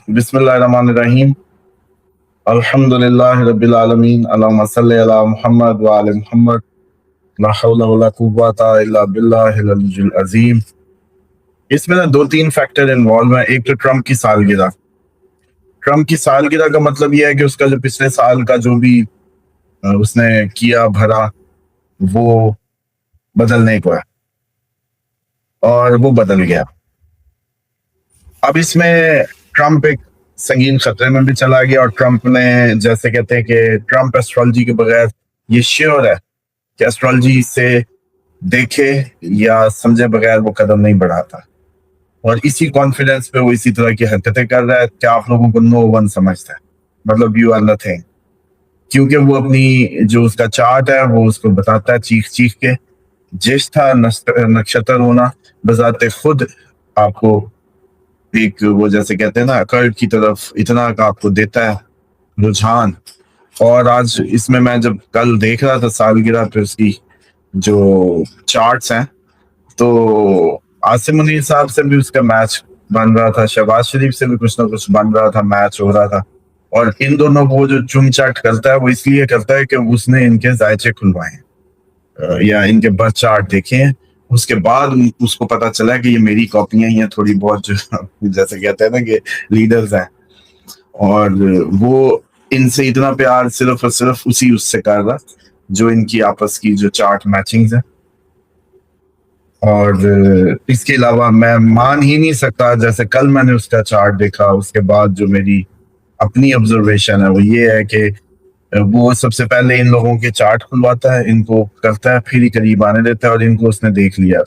बिस्मिल्लाहिर्रहमानिर्रहीम अल्हम्दुलिल्लाहि रब्बिल आलमीन अल्लाहुम्मा सल्लि अला मुहम्मद व आले मुहम्मद ला हौला वला कुव्वता इल्ला बिल्लाहिल अलिय्यिल अज़ीम। इसमें ना दो तीन फैक्टर इन्वॉल्व हैं। एक तो ट्रम्प की सालगिरह का मतलब यह है कि उसका जो पिछले साल का जो भी उसने किया भरा वो बदलने को है और वो बदल गया। अब इसमें ट्रम्प एक संगीन खतरे में भी चला गया और ट्रम्प ने जैसे कहते हैं कि ट्रम्प एस्ट्रोलॉजी के बगैर ये श्योर है कि एस्ट्रोलॉजी से देखे या समझे बगैर वो कदम नहीं बढ़ाता और इसी कॉन्फिडेंस पे वो इसी तरह की हरकतें कर रहा है कि आप लोगों को नो वन समझता है, मतलब यू आर नथिंग, क्योंकि वो अपनी जो उसका चार्ट है वो उसको बताता है चीख चीख के। ज्येष्ठा नक्षत्र होना बजाते खुद आपको एक वो जैसे कहते हैं ना कर्व की तरफ इतना का आपको देता है रुझान। और आज इसमें मैं जब कल देख रहा था सालगिरह पे उसकी जो चार्ट्स हैं तो आसिम मुनीर साहब से भी उसका मैच बन रहा था, शहबाज शरीफ से भी कुछ ना कुछ बन रहा था, मैच हो रहा था। और इन दोनों को जो चुम चाट करता है वो इसलिए करता है कि उसने इनके जायचे खुलवाए या इनके बर्थ चार्ट देखे हैं, उसके बाद उसको पता चला कि ये मेरी कॉपियां ही हैं थोड़ी बहुत, जो जैसे कहते हैं ना कि लीडर्स हैं, और वो इनसे इतना प्यार सिर्फ और सिर्फ उसी उससे कर रहा जो इनकी आपस की जो चार्ट मैचिंग्स है। और इसके अलावा मैं मान ही नहीं सकता, जैसे कल मैंने उसका चार्ट देखा उसके बाद जो मेरी अपनी ऑब्जर्वेशन है वो ये है कि वो सबसे पहले इन लोगों के चार्ट खुलवाता है, इनको करता है, फिर ही करीब आने देता है और इनको उसने देख लिया।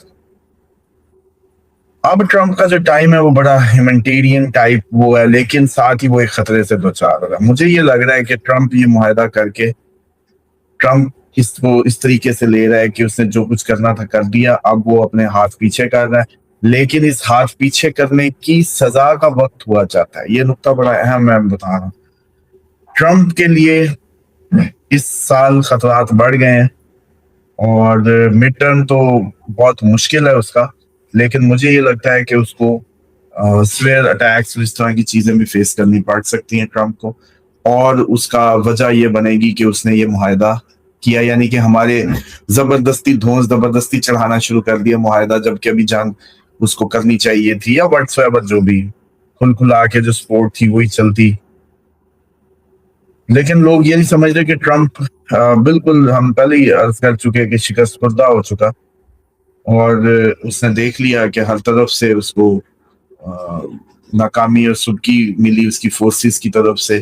अब ट्रम्प का जो टाइम है वो बड़ा ह्यूमैनिटेरियन टाइप वो है, लेकिन साथ ही वो एक खतरे से दो चार रहा है। मुझे ये लग रहा है कि ट्रम्प ये मुआहदा करके ट्रम्प इसको इस तरीके से ले रहा है कि उसने जो कुछ करना था कर दिया, अब वो अपने हाथ पीछे कर रहा है, लेकिन इस हाथ पीछे करने की सजा का वक्त हुआ चाहता है। ये नुक्ता बड़ा अहम है, मैं बता रहा हूँ। ट्रम्प के लिए इस साल खतरात बढ़ गए हैं और मिड टर्म तो बहुत मुश्किल है उसका, लेकिन मुझे ये लगता है कि उसको स्वेयर अटैक्स इस तरह की चीजें भी फेस करनी पड़ सकती हैं ट्रम्प को। और उसका वजह ये बनेगी कि उसने ये मुआहदा किया, यानी कि हमारे जबरदस्ती धौंस जबरदस्ती चढ़ाना शुरू कर दिया मुआहदा, जबकि अभी जान उसको करनी चाहिए थी या व्हाट्सएवर जो भी खुल खुला के जो स्पोर्ट थी वही चलती। लेकिन लोग ये नहीं समझ रहे कि ट्रम्प बिल्कुल, हम पहले ही अर्ज कर चुके कि शिकस्त खुर्दा हो चुका और उसने देख लिया कि हर तरफ से उसको नाकामी और सुबकी मिली उसकी फोर्सेस की तरफ से।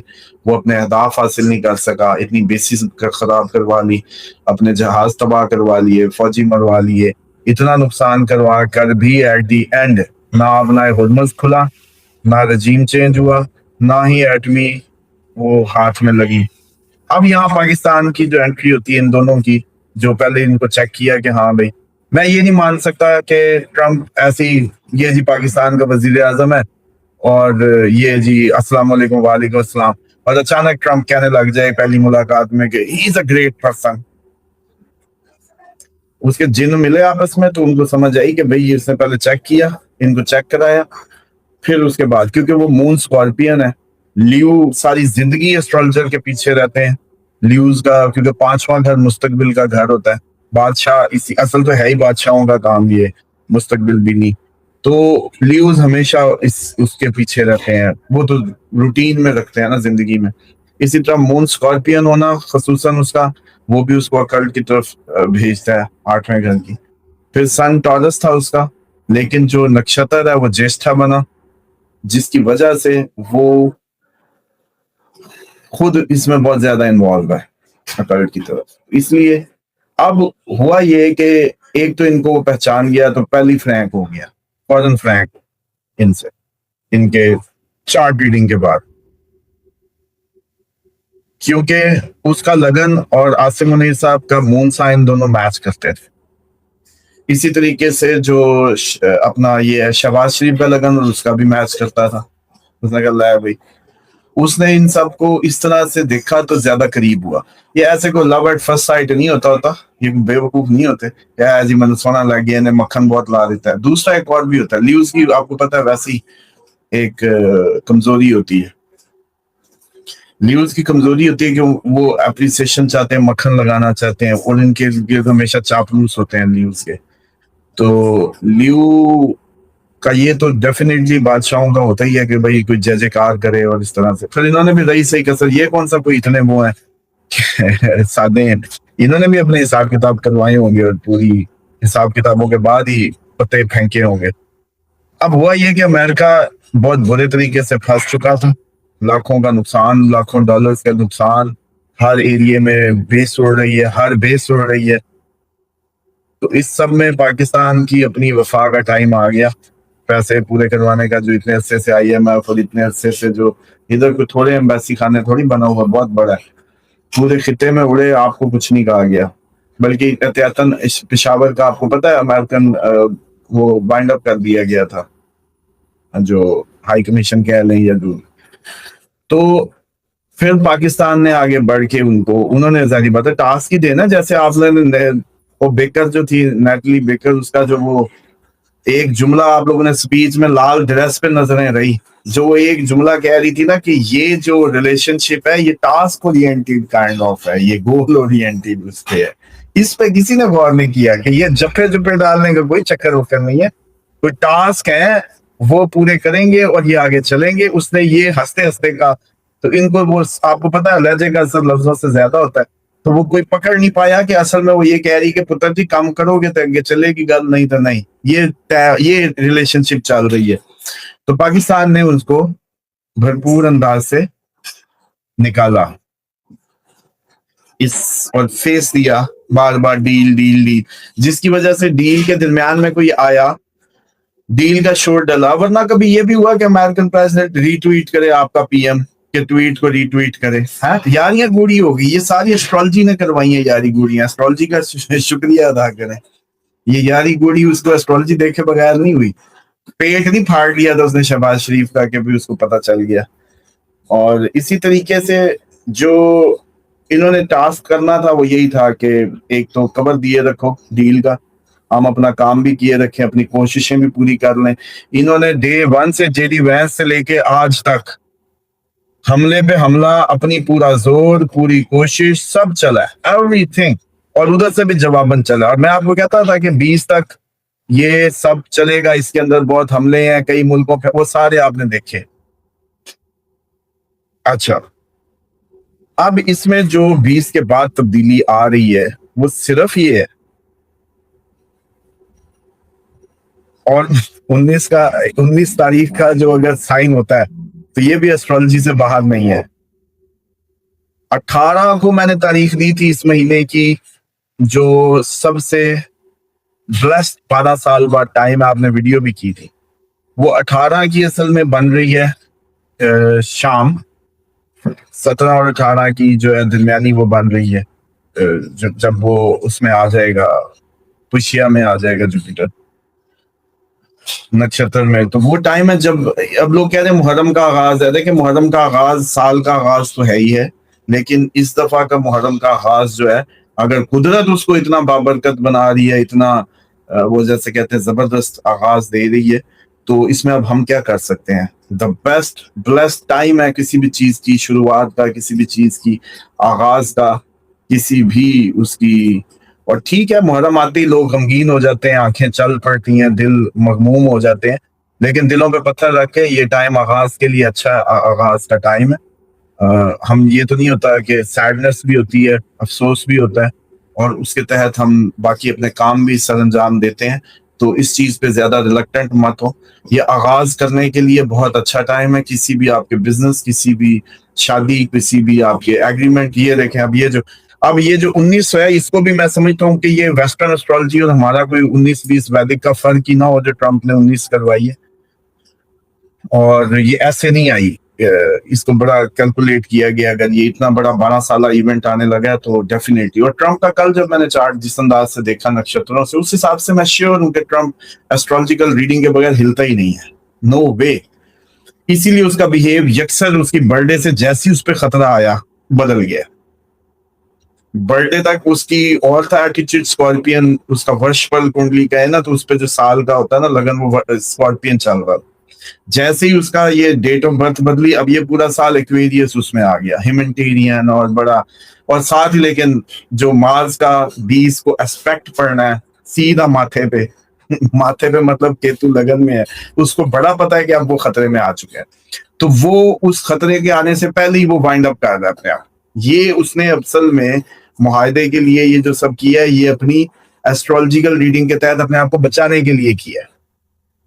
वो अपने अहदाफ हासिल नहीं कर सका, इतनी बेसिस खराब करवा ली, अपने जहाज तबाह करवा लिए, फौजी मरवा लिए, इतना नुकसान करवा कर भी एट दी एंड ना अपना हुर्मुज़ खुला, ना रजीम चेंज हुआ, ना ही एटमी वो हाथ में लगी। अब यहाँ पाकिस्तान की जो एंट्री होती है इन दोनों की, जो पहले इनको चेक किया कि हाँ भाई, मैं ये नहीं मान सकता कि ट्रम्प ऐसी ये जी पाकिस्तान का वजीर आजम है और ये जी अस्सलाम वालेकुम वालेकुम अस्सलाम, और अचानक ट्रम्प कहने लग जाए पहली मुलाकात में कि he is a great person. उसके जिन मिले आपस में तो उनको समझ आई कि भाई इसने पहले चेक किया, इनको चेक कराया, फिर उसके बाद क्योंकि वो मून स्कॉर्पियन है, लियो सारी जिंदगी एस्ट्रोलॉजर के पीछे रहते हैं। लियोज का क्योंकि 5वां घर मुस्तकबिल का घर होता है, बादशाह इसी असल तो है ही बादशाहों का काम ये, मुस्तकबिल भी नहीं, तो लियोज हमेशा इस उसके पीछे रहते हैं, वो तो रूटीन में रखते हैं ना जिंदगी में। इसी तरह मून स्कॉर्पियन होना खसूसन उसका, वो भी उसको अकल्ट की तरफ भेजता है 8वें घर की। फिर सन टॉरस था उसका, लेकिन जो नक्षत्र है वो ज्येष्ठा बना, जिसकी वजह से वो खुद इसमें बहुत ज्यादा इन्वॉल्व है अकल्ट की तरफ। इसलिए अब हुआ ये कि एक तो इनको पहचान गया तो पहली फ्रैंक हो गया, फौरन फ्रैंक इनसे, इनके चार्ट रीडिंग के बाद, क्योंकि उसका लगन और आसिम मुनीर साहब का मून साइन दोनों मैच करते थे। इसी तरीके से जो अपना ये शहबाज शरीफ का लगन और उसका भी मैच करता था। उसने कहा भाई, उसने इन सबको इस तरह से देखा तो ज्यादा करीब हुआ। ये ऐसे कोई लव एट फर्स्ट साइट नहीं होता, ये बेवकूफ नहीं होते क्या जी मैंने सोना लग गया, मक्खन बहुत ला देता है। दूसरा एक और भी होता है, ल्यूज की आपको पता है वैसी एक कमजोरी होती है, न्यूज की कमजोरी होती है कि वो अप्रिसिएशन चाहते हैं, मक्खन लगाना चाहते हैं, और इनके गिर्द हमेशा चापलूस होते हैं न्यूज के। तो लियो का ये तो डेफिनेटली बादशाहों का होता ही है कि भाई कोई जय जयकार करे और इस तरह से। फिर इन्होंने भी रही सही कसर, ये कौन सा कोई इतने वो है सादे हैं, इन्होंने भी अपने हिसाब किताब करवाए होंगे और पूरी हिसाब किताबों के बाद ही पत्ते फेंके होंगे। अब हुआ ये कि अमेरिका बहुत बुरे तरीके से फंस चुका था, लाखों का नुकसान, लाखों डॉलर्स का नुकसान, हर एरिया में बेस उड़ रही है, हर बेस उड़ रही है। तो इस सब में पाकिस्तान की अपनी वफा का टाइम आ गया, पैसे पूरे करवाने का, जो इतने अरसे से IMF और इतने अरसे से जो इधर कोई थोड़े एम्बेसी खाने थोड़ी बना हुआ, बहुत बड़ा है, पूरे खिते में उड़े, आपको कुछ नहीं कहा गया। बल्कि एहतियातन पेशावर का आपको पता है अमेरिकन वो बाइंड अप कर दिया गया था, जो हाई कमीशन कह लें या जो। तो फिर पाकिस्तान ने आगे बढ़ के उन्होंने जारी बात है टास्क ही देना, जैसे आपने वो बेकर जो थी नेटली बेकर, उसका जो वो एक जुमला आप लोगों ने स्पीच में लाल ड्रेस पे नजरें रही, जो वो एक जुमला कह रही थी ना कि ये जो रिलेशनशिप है ये टास्क ओरिएंटेड काइंड ऑफ है, ये गोल ओरिएंटेड उस पे है। इस पे किसी ने गौर नहीं किया कि ये जफे जफे डालने का कोई चक्कर वक्कर नहीं है, कोई टास्क है वो पूरे करेंगे और ये आगे चलेंगे। उसने ये हंसते हंसते का, तो इनको वो आपको पता है लहजे का असर लफ्जों से ज्यादा होता है, तो वो कोई पकड़ नहीं पाया कि असल में वो ये कह रही कि पुत्र जी काम करोगे तो आगे चलेगी गल, नहीं तो नहीं, ये रिलेशनशिप चल रही है। तो पाकिस्तान ने उसको भरपूर अंदाज से निकाला इस और फेस दिया, बार बार डील डील डील, जिसकी वजह से डील के दरमियान में कोई आया, डील का शोर डला। वरना कभी ये भी हुआ कि अमेरिकन प्रेसिडेंट रीट्वीट करे आपका PM के ट्वीट को रीट्वीट करे, हाँ यार ये गुड़ी होगी, ये सारी एस्ट्रोलॉजी ने करवाई है यारी गुड़ियां, एस्ट्रोलॉजी का शुक्रिया अदा करें। ये यारी गुड़ी उसको एस्ट्रोलॉजी देखे बगैर नहीं हुई, पेट नहीं फाड़ लिया था उसने शहबाज शरीफ का कि भी उसको पता चल गया। और इसी तरीके से जो इन्होंने टास्क करना था वो यही था कि एक तो कवर दिए रखो डील का, हम अपना काम भी किए रखें, अपनी कोशिशें भी पूरी कर लें। इन्होंने डे 1 से JD वैंस से लेके आज तक हमले पे हमला, अपनी पूरा जोर, पूरी कोशिश सब चला है, एवरीथिंग, और उधर से भी जवाबन चला। और मैं आपको कहता था कि 20 तक ये सब चलेगा, इसके अंदर बहुत हमले हैं कई मुल्कों पे, वो सारे आपने देखे। अच्छा, अब इसमें जो 20 के बाद तब्दीली आ रही है वो सिर्फ ये है, और 19 तारीख का जो अगर साइन होता है तो ये भी एस्ट्रोलॉजी से बाहर नहीं है। 18 को मैंने तारीख दी थी इस महीने की, जो सबसे ब्लेस्ड 12 साल बाद टाइम, आपने वीडियो भी की थी, वो 18 की असल में बन रही है शाम, 17 और 18 की जो है दरमियानी वो बन रही है, जब वो उसमें आ जाएगा, पुष्या में आ जाएगा जुपिटर नक्षत्र में। तो वो टाइम है जब, अब लोग कह रहे हैं मुहर्रम का आगाज है। देखिए मुहर्रम का आगाज साल का आगाज तो है ही है, लेकिन इस दफा का मुहर्रम का आगाज जो है, अगर कुदरत उसको इतना बाबरकत बना रही है, इतना वो जैसे कहते हैं जबरदस्त आगाज दे रही है, तो इसमें अब हम क्या कर सकते हैं। द बेस्ट ब्लेस्ड टाइम है किसी भी चीज की शुरुआत का, किसी भी चीज की आगाज का, किसी भी उसकी। और ठीक है मुहर्रम आते ही लोग गमगीन हो जाते हैं, आंखें चल पड़ती हैं, दिल मगमूम हो जाते हैं, लेकिन दिलों पे पत्थर रख के ये टाइम आगाज के लिए अच्छा आगाज का टाइम है। हम ये तो नहीं होता कि सैडनेस भी होती है, अफसोस भी होता है, और उसके तहत हम बाकी अपने काम भी सर अंजाम देते हैं। तो इस चीज पे ज्यादा रिलक्टेंट मत हो, ये आगाज करने के लिए बहुत अच्छा टाइम है, किसी भी आपके बिजनेस, किसी भी शादी, किसी भी आपके एग्रीमेंट। ये देखें अब ये जो 19 है, इसको भी मैं समझता हूँ कि ये वेस्टर्न एस्ट्रोलॉजी और हमारा कोई 19-20 वैदिक का फर्क ही ना हो, जो ट्रंप ने 19 करवाई है। और ये ऐसे नहीं आई, इसको बड़ा कैलकुलेट किया गया। अगर ये इतना बड़ा 12 साल इवेंट आने लगा है तो डेफिनेटली। और ट्रंप का कल जब मैंने चार्ट जिस अंदाज से देखा नक्षत्रों से, उस हिसाब से मैं श्योर हूं कि ट्रंप एस्ट्रोलॉजिकल रीडिंग के बगैर हिलता ही नहीं है, नो वे। इसीलिए उसका बिहेव यकसर उसकी बर्थडे से जैसी उस पर खतरा आया बदल गया। बर्थडे तक उसकी और था एटीट्यूड स्कॉर्पियन, उसका वर्षफल कुंडली का है ना, तो उस पर जो साल का होता है ना लगन, वो स्कॉर्पियन चल रहा। جیسے ہی اس کا یہ ڈیٹ آف برتھ بدلی، اب یہ پورا سال ایکویریس اس میں آ گیا، ہیمنٹیرین اور بڑا، اور ساتھ ہی لیکن جو مارس کا 20 کو اسپیکٹ پڑھنا ہے سیدھا ماتھے پہ ماتھے پہ مطلب کیتو لگن میں ہے، اس کو بڑا پتا ہے کہ اب وہ خطرے میں آ چکے ہیں، تو وہ اس خطرے کے آنے سے پہلے ہی وہ وائنڈ اپ کر رہا ہے اپنے آپ. یہ اس نے اصل میں معاہدے کے لیے یہ جو سب کیا ہے، یہ اپنی ایسٹرولوجیکل ریڈنگ کے تحت اپنے آپ کو بچانے کے لیے کیا ہے.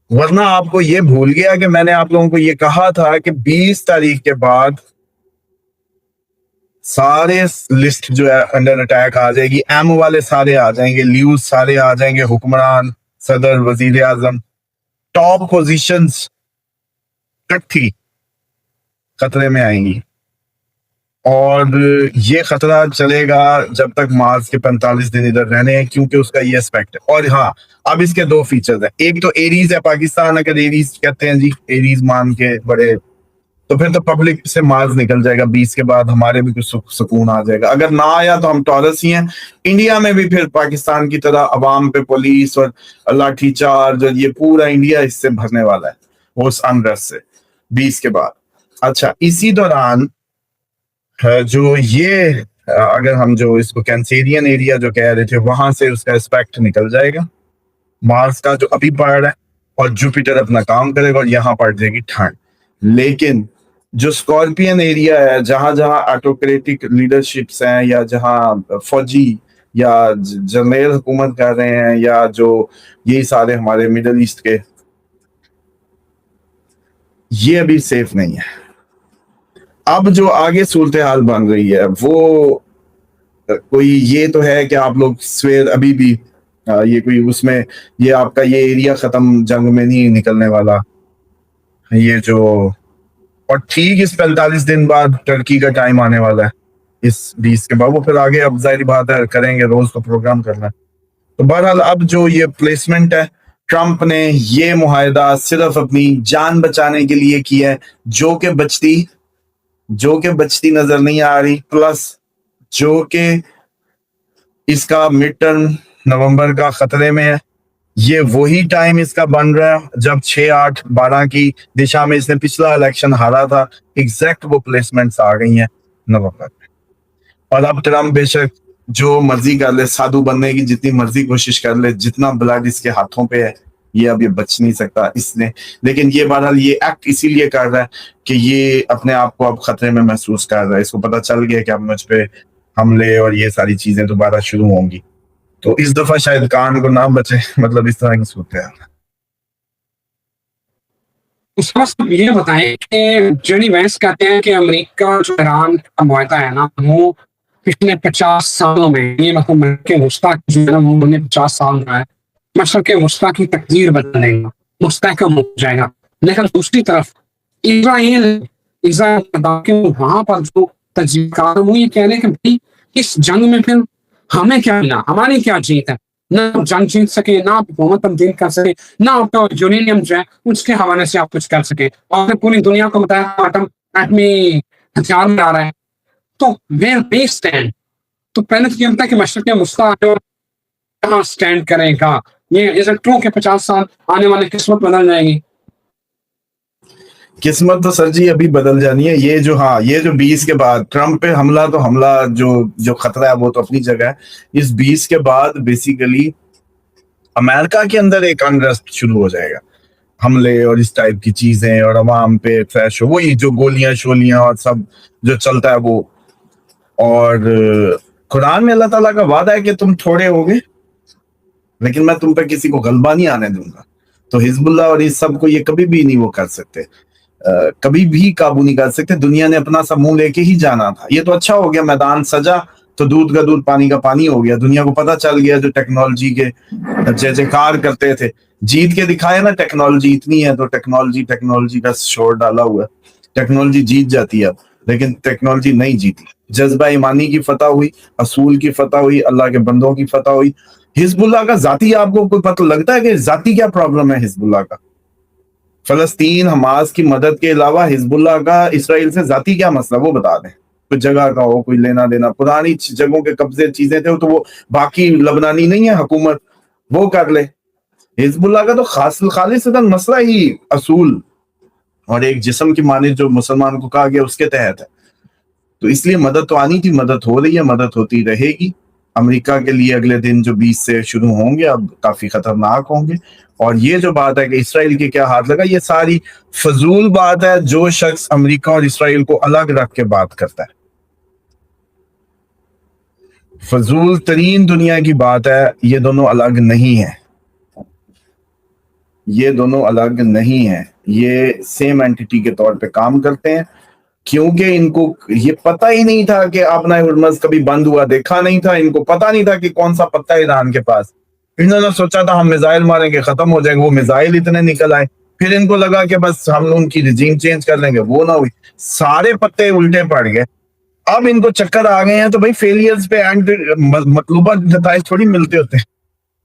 ورنہ آپ کو یہ بھول گیا کہ میں نے آپ لوگوں کو یہ کہا تھا کہ 20 تاریخ کے بعد سارے لسٹ جو ہے انڈر اٹیک آ جائے گی، ایم والے سارے آ جائیں گے، لیوز سارے آ جائیں گے، حکمران، صدر، وزیر اعظم، ٹاپ پوزیشنز کٹھی خطرے میں آئیں گی. اور یہ خطرہ چلے گا جب تک مارس کے 45 دن ادھر رہنے ہیں، کیونکہ اس کا یہ اسپیکٹ ہے. اور ہاں، اب اس کے 2 فیچرز ہیں. ایک تو ایریز ہے، پاکستان اگر ایریز کہتے ہیں جی، ایریز مان کے بڑے، تو پھر تو پبلک سے مارس نکل جائے گا 20 کے بعد، ہمارے بھی کچھ سکون آ جائے گا. اگر نہ آیا تو ہم ٹورس ہی ہیں. انڈیا میں بھی پھر پاکستان کی طرح عوام پہ پولیس اور لاٹھی چارج، اور یہ پورا انڈیا اس سے بھرنے والا ہے اس انریسٹ سے 20 کے بعد. اچھا، اسی دوران جو یہ اگر ہم جو اس کو کینسیرین ایریا جو کہہ رہے تھے، وہاں سے اس کا اسپیکٹ نکل جائے گا مارس کا جو ابھی پڑ رہا ہے، اور جوپیٹر اپنا کام کرے گا اور یہاں پڑ جائے گی ٹھنڈ. لیکن جو اسکارپین ایریا ہے، جہاں جہاں آٹوکریٹک لیڈرشپس ہیں، یا جہاں فوجی یا جنرل حکومت کر رہے ہیں، یا جو یہی سارے ہمارے مڈل ایسٹ کے، یہ ابھی سیف نہیں ہے. اب جو آگے صورتحال بن رہی ہے وہ کوئی یہ تو ہے کہ آپ لوگ سویر ابھی بھی یہ کوئی اس میں یہ آپ کا یہ ایریا ختم جنگ میں نہیں نکلنے والا. یہ جو اور ٹھیک اس 45 دن بعد ٹرکی کا ٹائم آنے والا ہے اس 20 کے بعد، وہ پھر آگے اب ظاہری بات ہے کریں گے، روز کا پروگرام کرنا ہے. تو بہرحال اب جو یہ پلیسمنٹ ہے، ٹرمپ نے یہ معاہدہ صرف اپنی جان بچانے کے لیے کیا ہے، جو کہ بچتی نظر نہیں آ رہی. پلس جو کہ اس کا مڈ ٹرم نومبر کا خطرے میں ہے. یہ وہی ٹائم اس کا بن رہا ہے جب 6، 8، 12 کی دشا میں اس نے پچھلا الیکشن ہارا تھا. ایگزیکٹ وہ پلیسمنٹس آ گئی ہیں نومبر میں. اور اب ٹرمپ بے شک جو مرضی کر لے، سادھو بننے کی جتنی مرضی کوشش کر لے، جتنا بلڈ اس کے ہاتھوں پہ ہے، یہ اب یہ بچ نہیں سکتا اس نے. لیکن یہ بہرحال یہ ایکٹ اسی لیے کر رہا ہے کہ یہ اپنے آپ کو اب خطرے میں محسوس کر رہا ہے. اس کو پتا چل گیا کہ اب مجھ پہ حملے اور یہ ساری چیزیں دوبارہ شروع ہوں گی. تو اس دفعہ شاید کان کو نہ بچے، مطلب اس طرح کی صورتحال. اس وقت یہ بتائیں کہ جیڈی وینس کہتے ہیں کہ امریکہ جو ایران کا معاہدہ ہے نا، وہ پچھلے 50 سالوں میں، یہ مطلب مشرق وسطی جو ہے نا، وہ 50 سال کا ہے، مشرق وسطی کی تقدیر بدل دے گا، مستحکم ہو جائے گا. لیکن دوسری طرف اسرائیل وہاں پر جو تجزیہ وہ یہ کہہ رہے کہ بھائی اس جنگ میں پھر ہمیں کیا ملا، ہماری کیا جیت ہے، نہ آپ جنگ جیت سکے، نہ آپ حکومت تبدیل کر سکے، نہ آپ کا یورینیم جو ہے اس کے حوالے سے آپ کچھ کر سکے، اور پھر پوری دنیا کو بتایا ایٹمی ہتھیار میں آ رہا ہے. تو ویئر دے اسٹینڈ. تو پہلے تو یہ ہوتا ہے کہ مشرق وسطی کہاں اسٹینڈ کرے گا. یہ از اٹ ٹرو کہ 50 سال آنے والی قسمت بدل جائے گی؟ قسمت تو سر جی ابھی بدل جانی ہے. یہ جو 20 کے بعد ٹرمپ پہ حملہ جو خطرہ ہے وہ تو اپنی جگہ ہے. اس 20 کے بعد بیسیکلی امریکہ کے اندر ایک انریسٹ شروع ہو جائے گا، حملے اور اس ٹائپ کی چیزیں، اور عوام پہ فریش وہی جو گولیاں شولیاں اور سب جو چلتا ہے وہ. اور قرآن میں اللہ تعالیٰ کا وعدہ ہے کہ تم تھوڑے ہوگے لیکن میں تم پہ کسی کو غلبہ نہیں آنے دوں گا. تو حزب اللہ اور اس سب کو یہ کبھی بھی نہیں وہ کر سکتے، کبھی بھی قابو نہیں کر سکتے. دنیا نے اپنا سب منہ لے کے ہی جانا تھا. یہ تو اچھا ہو گیا، میدان سجا تو دودھ کا دودھ پانی کا پانی ہو گیا. دنیا کو پتا چل گیا جو ٹیکنالوجی کے جے جے کار کرتے تھے، جیت کے دکھایا نا ٹیکنالوجی اتنی ہے. تو ٹیکنالوجی کا شور ڈالا ہوا ہے. ٹیکنالوجی جیت جاتی ہے اب، لیکن ٹیکنالوجی نہیں جیتی. جذبہ ایمانی کی فتح ہوئی، اصول کی فتح ہوئی، اللہ کے بندوں کی فتح ہوئی. حزب اللہ کا ذاتی آپ کو کوئی پتہ لگتا ہے کہ ذاتی کیا پرابلم ہے حزب اللہ کا؟ فلسطین حماس کی مدد کے علاوہ حزب اللہ کا اسرائیل سے ذاتی کیا مسئلہ وہ بتا دیں. کوئی جگہ کا ہو، کوئی لینا دینا، پرانی جگہوں کے قبضے چیزیں تھے تو وہ باقی لبنانی نہیں ہے حکومت، وہ کر لے. حزب اللہ کا تو خالصتاً مسئلہ ہی اصول اور ایک جسم کی مانند جو مسلمان کو کہا گیا اس کے تحت ہے. تو اس لیے مدد تو آنی تھی, مدد ہو رہی ہے, مدد ہوتی رہے گی. امریکہ کے لیے اگلے دن جو 20 سے شروع ہوں گے اب کافی خطرناک ہوں گے. اور یہ جو بات ہے کہ اسرائیل کے کیا ہاتھ لگا, یہ ساری فضول بات ہے جو شخص امریکہ اور اسرائیل کو الگ رکھ کے بات کرتا ہے. فضول ترین دنیا کی بات ہے. یہ دونوں الگ نہیں ہیں, یہ دونوں الگ نہیں ہیں, یہ سیم اینٹیٹی کے طور پہ کام کرتے ہیں. کیونکہ ان کو یہ پتہ ہی نہیں تھا کہ آبنائے ہرمز کبھی بند ہوا دیکھا نہیں تھا. ان کو پتہ نہیں تھا کہ کون سا پتہ ہے ایران کے پاس. انہوں نے سوچا تھا ہم میزائل ماریں گے ختم ہو جائے گا, وہ میزائل اتنے نکل آئے. پھر ان کو لگا کہ بس ہم ان کی رجیم چینج کر لیں گے, وہ نہ ہوئی, سارے پتے الٹے پڑ گئے. اب ان کو چکر آ گئے ہیں تو بھائی فیلئرز پہ مطلوبہ نتائج تھوڑی ملتے ہوتے ہیں.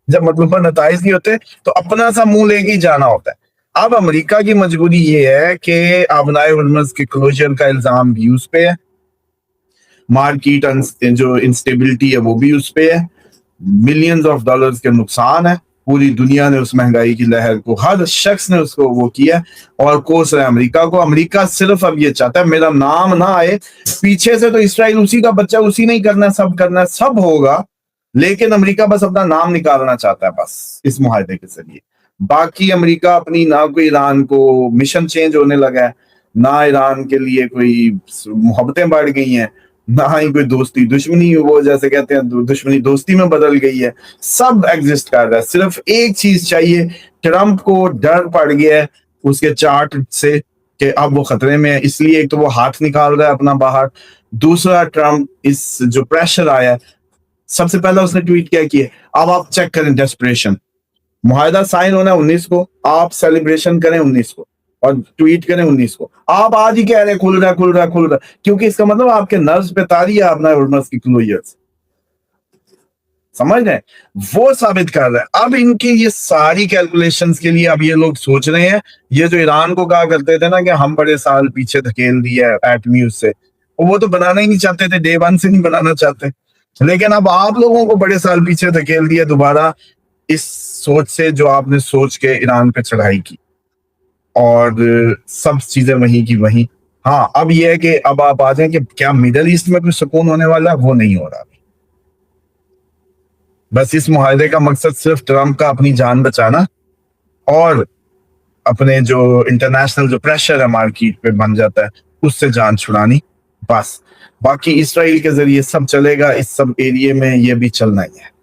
جب مطلوبہ نتائج نہیں ہوتے تو اپنا سا منہ لے کے ہی جانا ہوتا ہے. اب امریکہ کی مجبوری یہ ہے کہ آبنائے ہرمز کے کلوجر کا الزام بھی اس پہ ہے, مارکیٹ جو انسٹیبلٹی ہے وہ بھی اس پہ ہے, ملینز آف ڈالرز کے نقصان ہے. پوری دنیا نے اس مہنگائی کی لہر کو, ہر شخص نے اس کو وہ کیا اور کوس رہا ہے امریکہ کو. امریکہ صرف اب یہ چاہتا ہے میرا نام نہ آئے, پیچھے سے تو اسرائیل اسی کا بچہ, اسی نہیں کرنا, سب ہوگا, لیکن امریکہ بس اپنا نام نکالنا چاہتا ہے بس اس معاہدے کے ذریعے. باقی امریکہ اپنی نہ کوئی ایران کو مشن چینج ہونے لگا ہے, نہ ایران کے لیے کوئی محبتیں بڑھ گئی ہیں, نہ ہی کوئی دوستی دشمنی, وہ جیسے کہتے ہیں دشمنی دوستی میں بدل گئی ہے. سب ایگزسٹ کر رہا ہے. صرف ایک چیز چاہیے, ٹرمپ کو ڈر پڑ گیا ہے اس کے چارٹ سے کہ اب وہ خطرے میں ہے, اس لیے ایک تو وہ ہاتھ نکال رہا ہے اپنا باہر. دوسرا ٹرمپ اس جو پریشر آیا ہے, سب سے پہلا اس نے ٹویٹ کیا اب آپ چیک کریں ڈیسپریشن, معاہدہ سائن ہونا ہے 19 کو, آپ سیلیبریشن کریں 19 کو اور ٹویٹ کریں 19 کو. آپ آج ہی کہہ رہے ہیں کھل رہا, کیونکہ اس کا مطلب آپ کے نرز پہ تاری ہے آبنائے ہرمز کی کلوجرز, سمجھ رہے, وہ ثابت کر رہا ہے. اب ان کی یہ ساری کیلکولیشنز کے لیے اب یہ لوگ سوچ رہے ہیں, یہ جو ایران کو کہا کرتے تھے نا کہ ہم بڑے سال پیچھے دھکیل دیا ایٹمی اس سے, وہ تو بنانا ہی نہیں چاہتے تھے, ڈے 1 سے نہیں بنانا چاہتے, لیکن اب آپ لوگوں کو بڑے سال پیچھے دھکیل دیا دوبارہ اس سوچ سے جو آپ نے سوچ کے ایران پہ چڑھائی کی, اور سب چیزیں وہیں کی وہیں. ہاں اب یہ ہے کہ اب آپ آ جائیں کہ کیا میڈل ایسٹ میں کوئی سکون ہونے والا ہے, وہ نہیں ہو رہا. بس اس معاہدے کا مقصد صرف ٹرمپ کا اپنی جان بچانا اور اپنے جو انٹرنیشنل جو پریشر ہے مارکیٹ پہ بن جاتا ہے اس سے جان چھڑانی, بس. باقی اسرائیل کے ذریعے سب چلے گا, اس سب ایریے میں یہ بھی چلنا ہی ہے.